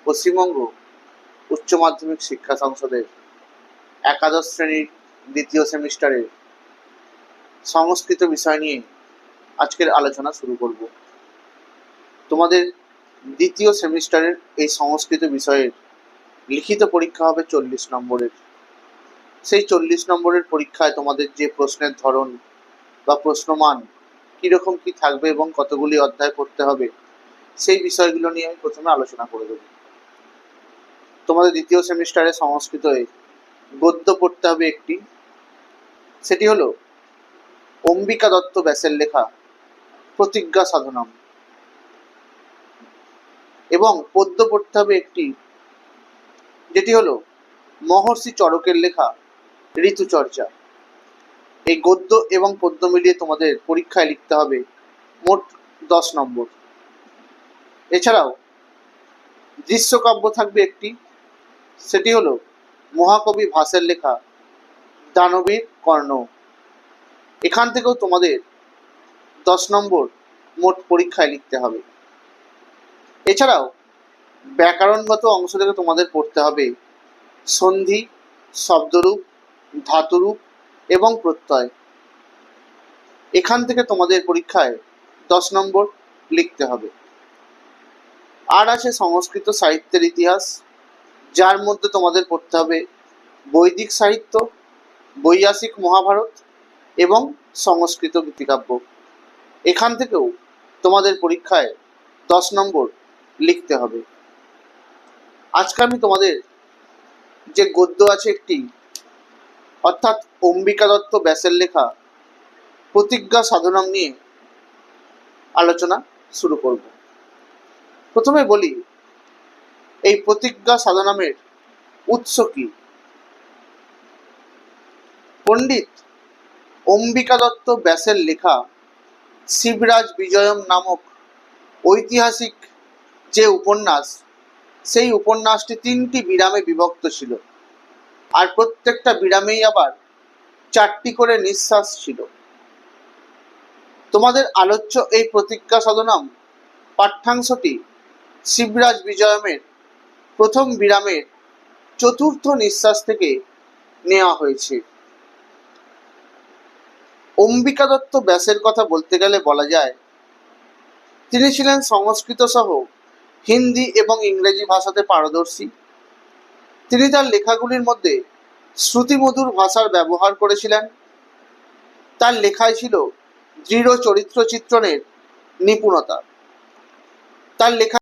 পশ্চিমবঙ্গ উচ্চ মাধ্যমিক শিক্ষা সংসদের একাদশ শ্রেণীর দ্বিতীয় সেমিস্টারের সংস্কৃত বিষয় নিয়ে আজকের আলোচনা শুরু করব। তোমাদের দ্বিতীয় সেমিস্টারের এই সংস্কৃত বিষয়ের লিখিত পরীক্ষা হবে 40 নম্বরের। সেই 40 নম্বরের পরীক্ষায় তোমাদের যে প্রশ্নের ধরন বা প্রশ্নমান কীরকম কী থাকবে এবং কতগুলি অধ্যায় পড়তে হবে, সেই বিষয়গুলো নিয়ে আমি প্রথমে আলোচনা করে দেব। তোমাদের দ্বিতীয় সেমিস্টারে সংস্কৃতে গদ্য পড়তে হবে একটি, সেটি হলো অম্বিকা দত্ত ব্যাসের লেখা প্রতিজ্ঞা সাধনম, এবং পদ্য পড়তে হবে একটি, যেটি হলো মহর্ষি চরকের লেখা ঋতুচর্যা। এই গদ্য এবং পদ্য মিলিয়ে তোমাদের পরীক্ষায় লিখতে হবে মোট 10 নম্বর। এছাড়াও দৃশ্যকাব্য থাকবে একটি, সেটি হলো মহাকবি ভাসের লেখা দানবীর কর্ণ। এখান থেকেও তোমাদের 10 নম্বর মোট পরীক্ষায় লিখতে হবে। এছাড়াও ব্যাকরণগত অংশ থেকে তোমাদের পড়তে হবে সন্ধি, শব্দরূপ, ধাতুরূপ এবং প্রত্যয়। এখান থেকে তোমাদের পরীক্ষায় 10 নম্বর লিখতে হবে। আর আছে সংস্কৃত সাহিত্যের ইতিহাস, যার মধ্যে তোমাদের পড়তে হবে বৈদিক সাহিত্য, বৈয়াসিক মহাভারত এবং সংস্কৃত গীতিকাব্য। এখান থেকেও তোমাদের পরীক্ষায় 10 নম্বর লিখতে হবে। আজকে আমি তোমাদের যে গদ্য আছে একটি, অর্থাৎ অম্বিকা দত্ত ব্যাসের লেখা প্রতিজ্ঞা সাধনম নিয়ে আলোচনা শুরু করব। প্রথমে বলি, এই প্রতিজ্ঞা সাধনমের উৎস কি? পণ্ডিত অম্বিকা দত্ত ব্যাসের লেখা শিবরাজ বিজয়ম নামক ঐতিহাসিক যে উপন্যাস, সেই উপন্যাসটি 3টি বিরামে বিভক্ত ছিল, আর প্রত্যেকটা বিরামেই আবার 4টি করে নিঃশ্বাস ছিল। তোমাদের আলোচ্য এই প্রতিজ্ঞা সাধনম পাঠ্যাংশটি শিবরাজ বিজয়মের প্রথম বিরামের 4র্থ নিঃশ্বাস থেকে নেওয়া হয়েছে। অম্বিকা দত্ত ব্যাসের কথা বলতে গেলে বলা যায়, তিনি ছিলেন সংস্কৃত সহ হিন্দি এবং ইংরেজি ভাষাতে পারদর্শী। তিনি তার লেখাগুলির মধ্যে শ্রুতিমধুর ভাষার ব্যবহার করেছিলেন। তার লেখায় ছিল দৃঢ় চরিত্র চিত্রণের নিপুণতা। তার লেখা